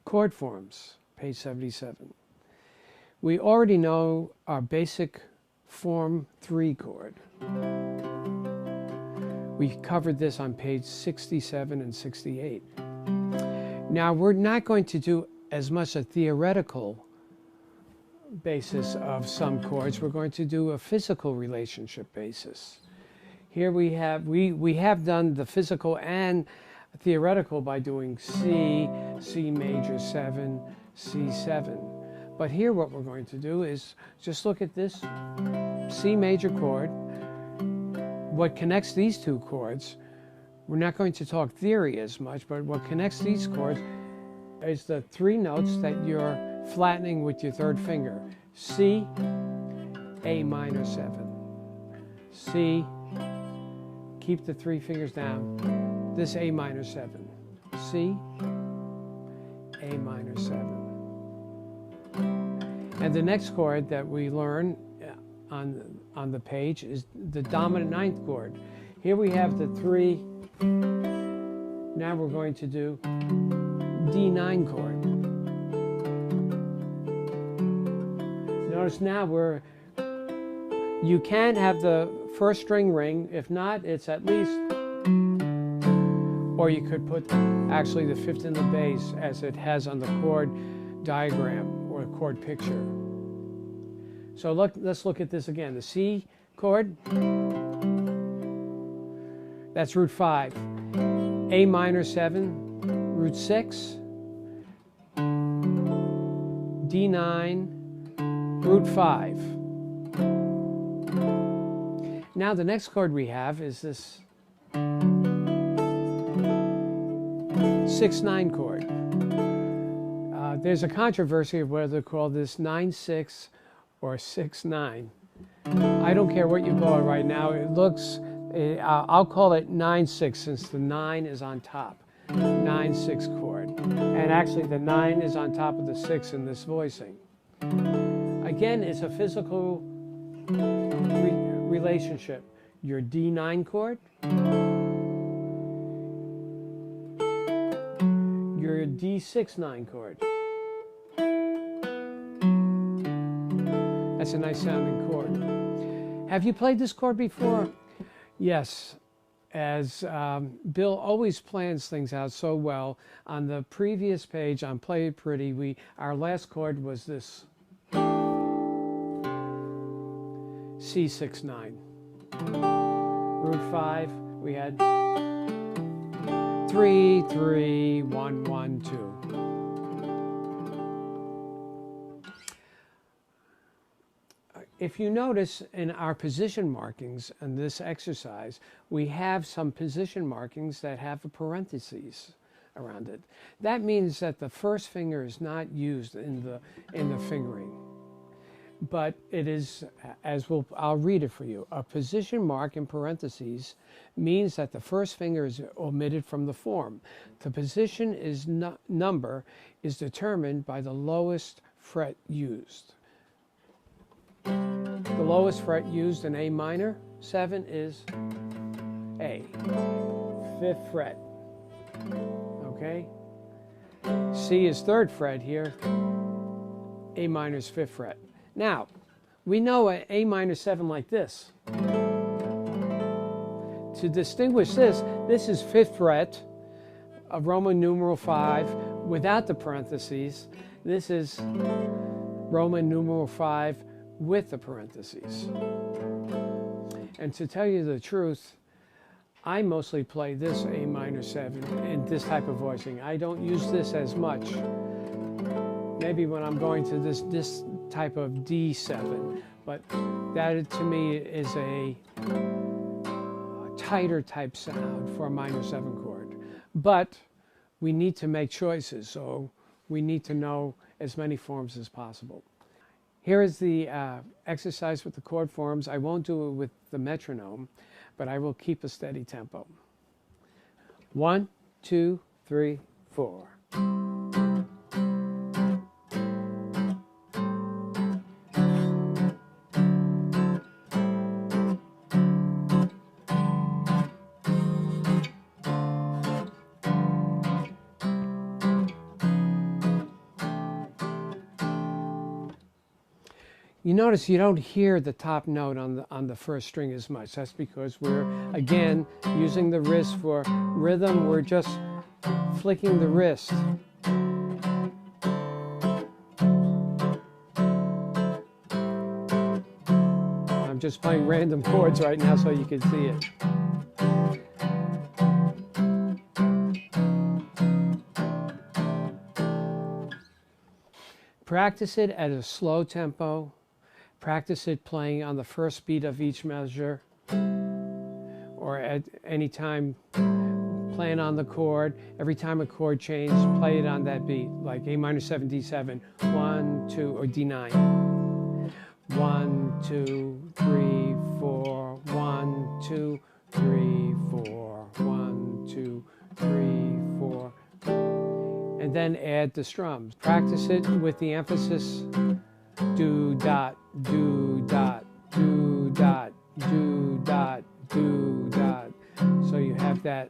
Chord forms, page 77. We already know our basic form 3 chord. We covered this on page 67 and 68. Now we're not going to do as much a theoretical basis of some chords. We're going to do a physical relationship basis. Here we have done the physical and theoretical by doing C, C major 7, C7. But here what we're going to do is just look at this C major chord. What connects these two chords, we're not going to talk theory as much, but what connects these chords is the 3 notes that you're flattening with your 3rd finger. C, A minor 7. C, keep the 3 fingers down. This A minor 7. C, A minor 7. And the next chord that we learn on the page is the dominant 9th chord. Here we have the 3. Now we're going to do D9 chord. Notice now you can have the 1st string ring. If not, it's at least, or you could put actually the 5th in the bass as it has on the chord diagram or chord picture. So let's look at this again. The C chord, that's root 5. A minor 7, root 6. D9, root 5. Now the next chord we have is this 6-9 chord. There's a controversy of whether to call this 9-6 or 6-9. I don't care what you call it right now. It looks, I'll call it 9-6 since the 9 is on top. 9-6 chord. And actually the 9 is on top of the 6 in this voicing. Again, it's a physical relationship. Your D9 chord, your D6-9 chord. That's a nice sounding chord. Have you played this chord before? Yes. As Bill always plans things out so well. On the previous page on Play It Pretty, our last chord was this C6-9. Root 5, we had 3, 3, 1, 1, 2. If you notice in our position markings in this exercise, we have some position markings that have a parentheses around it. That means that the 1st finger is not used in the fingering. But it is, I'll read it for you. A position mark in parentheses means that the 1st finger is omitted from the form. The position number is determined by the lowest fret used. The lowest fret used in A minor 7 is A, 5th fret. Okay? C is 3rd fret here. A minor is 5th fret. Now, we know an A minor 7 like this. To distinguish this is 5th fret of Roman numeral 5 without the parentheses. This is Roman numeral 5 with the parentheses. And to tell you the truth, I mostly play this A minor 7 in this type of voicing. I don't use this as much. Maybe when I'm going to this type of D7, but that to me is a tighter type sound for a minor 7 chord. But we need to make choices, so we need to know as many forms as possible. Here is the exercise with the chord forms. I won't do it with the metronome, but I will keep a steady tempo. 1, 2, 3, 4. You notice you don't hear the top note on the first string as much. That's because we're, again, using the wrist for rhythm. We're just flicking the wrist. I'm just playing random chords right now so you can see it. Practice it at a slow tempo. Practice it playing on the first beat of each measure, or at any time playing on the chord. Every time a chord changes, play it on that beat, like A minor 7, D7, 1, 2, or D9. 1, 2, 3, 4, 1, 2, 3, 4, 1, 2, 3, 4. And then add the strums. Practice it with the emphasis do dot, do dot, do dot, do dot, do dot. So you have that